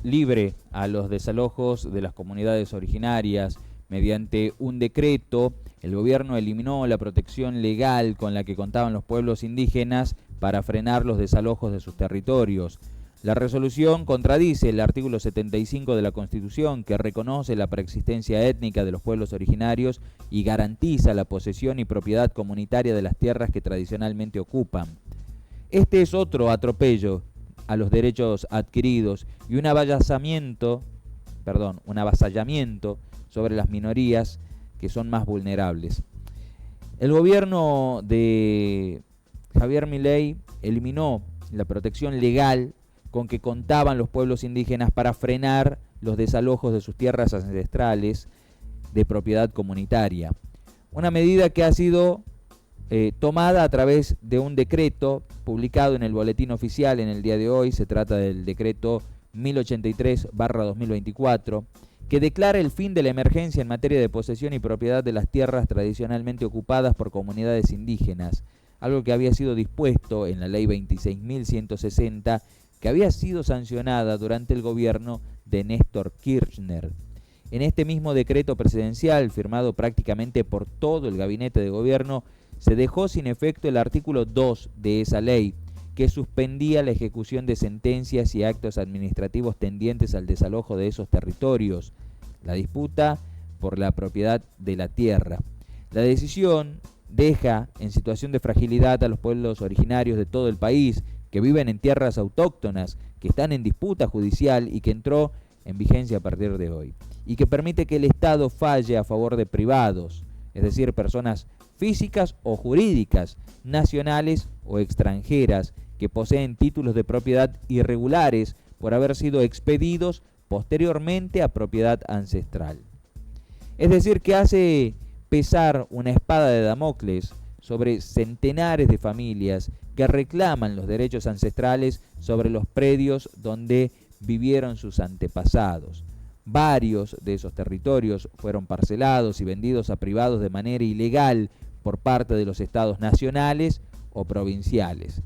libre a los desalojos de las comunidades originarias. Mediante un decreto, el gobierno eliminó la protección legal con la que contaban los pueblos indígenas para frenar los desalojos de sus territorios. La resolución contradice el artículo 75 de la Constitución, que reconoce la preexistencia étnica de los pueblos originarios y garantiza la posesión y propiedad comunitaria de las tierras que tradicionalmente ocupan. Este es otro atropello a los derechos adquiridos y un avasallamiento sobre las minorías que son más vulnerables. El gobierno de Javier Milei eliminó la protección legal con que contaban los pueblos indígenas para frenar los desalojos de sus tierras ancestrales de propiedad comunitaria. Una medida que ha sido tomada a través de un decreto publicado en el Boletín Oficial en el día de hoy. Se trata del decreto 1083/2024, que declara el fin de la emergencia en materia de posesión y propiedad de las tierras tradicionalmente ocupadas por comunidades indígenas, algo que había sido dispuesto en la ley 26.160, que había sido sancionada durante el gobierno de Néstor Kirchner. En este mismo decreto presidencial, firmado prácticamente por todo el gabinete de gobierno, se dejó sin efecto el artículo 2 de esa ley, que suspendía la ejecución de sentencias y actos administrativos tendientes al desalojo de esos territorios, la disputa por la propiedad de la tierra. La decisión deja en situación de fragilidad a los pueblos originarios de todo el país, que viven en tierras autóctonas, que están en disputa judicial y que entró en vigencia a partir de hoy, y que permite que el Estado falle a favor de privados, es decir, personas físicas o jurídicas, nacionales o extranjeras, que poseen títulos de propiedad irregulares por haber sido expedidos posteriormente a propiedad ancestral. Es decir, que hace pesar una espada de Damocles sobre centenares de familias que reclaman los derechos ancestrales sobre los predios donde vivieron sus antepasados. Varios de esos territorios fueron parcelados y vendidos a privados de manera ilegal por parte de los estados nacionales o provinciales.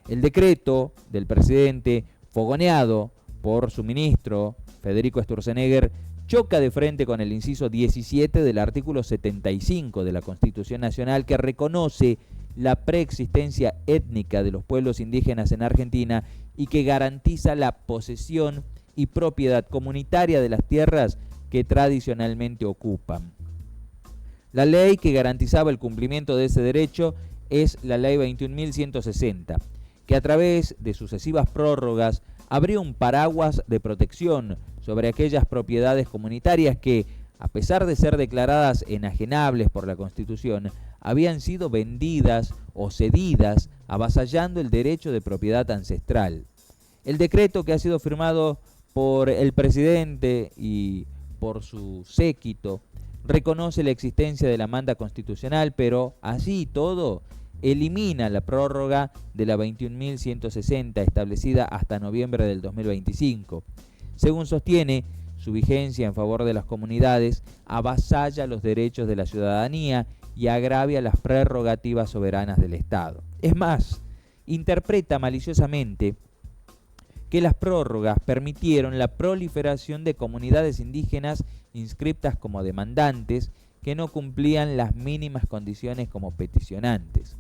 El decreto del presidente, fogoneado por su ministro, Federico Sturzenegger, choca de frente con el inciso 17 del artículo 75 de la Constitución Nacional, que reconoce la preexistencia étnica de los pueblos indígenas en Argentina y que garantiza la posesión y propiedad comunitaria de las tierras que tradicionalmente ocupan. La ley que garantizaba el cumplimiento de ese derecho es la ley 21.160, que a través de sucesivas prórrogas abrió un paraguas de protección sobre aquellas propiedades comunitarias que, a pesar de ser declaradas enajenables por la Constitución, habían sido vendidas o cedidas, avasallando el derecho de propiedad ancestral. El decreto, que ha sido firmado por el presidente y por su séquito, reconoce la existencia de la manda constitucional, pero así todo elimina la prórroga de la 21.160 establecida hasta noviembre del 2025. Según sostiene, su vigencia en favor de las comunidades avasalla los derechos de la ciudadanía y agravia las prerrogativas soberanas del Estado. Es más, interpreta maliciosamente que las prórrogas permitieron la proliferación de comunidades indígenas inscriptas como demandantes que no cumplían las mínimas condiciones como peticionantes.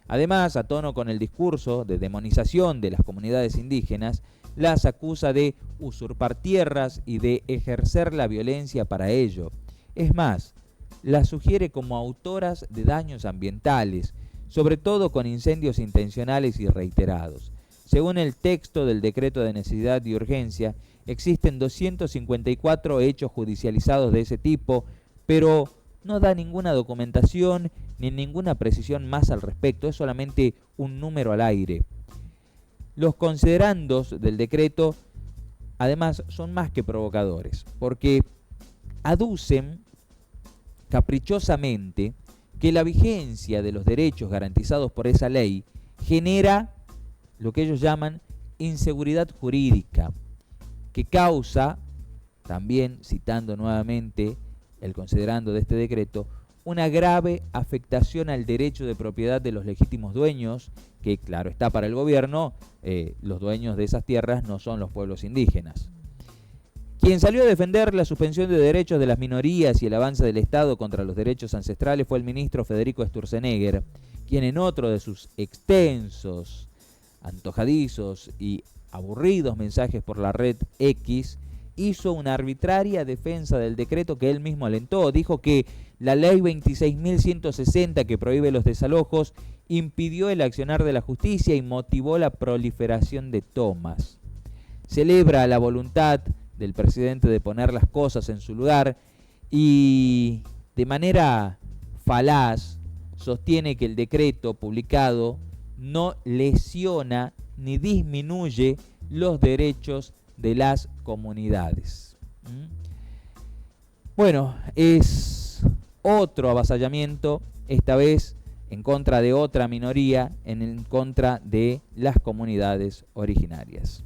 Además, a tono con el discurso de demonización de las comunidades indígenas, las acusa de usurpar tierras y de ejercer la violencia para ello. Es más, las sugiere como autoras de daños ambientales, sobre todo con incendios intencionales y reiterados. Según el texto del decreto de necesidad y urgencia, existen 254 hechos judicializados de ese tipo, pero no da ninguna documentación ni ninguna precisión más al respecto, es solamente un número al aire. Los considerandos del decreto, además, son más que provocadores, porque aducen caprichosamente que la vigencia de los derechos garantizados por esa ley genera lo que ellos llaman inseguridad jurídica, que causa, también citando nuevamente el considerando de este decreto, una grave afectación al derecho de propiedad de los legítimos dueños, que claro está para el gobierno, los dueños de esas tierras no son los pueblos indígenas. Quien salió a defender la suspensión de derechos de las minorías y el avance del Estado contra los derechos ancestrales fue el ministro Federico Sturzenegger, quien en otro de sus extensos, antojadizos y aburridos mensajes por la red X, hizo una arbitraria defensa del decreto que él mismo alentó. Dijo que la ley 26.160 que prohíbe los desalojos impidió el accionar de la justicia y motivó la proliferación de tomas. Celebra la voluntad del presidente de poner las cosas en su lugar y de manera falaz sostiene que el decreto publicado no lesiona ni disminuye los derechos de las comunidades. Bueno, es otro avasallamiento, esta vez en contra de otra minoría, en contra de las comunidades originarias.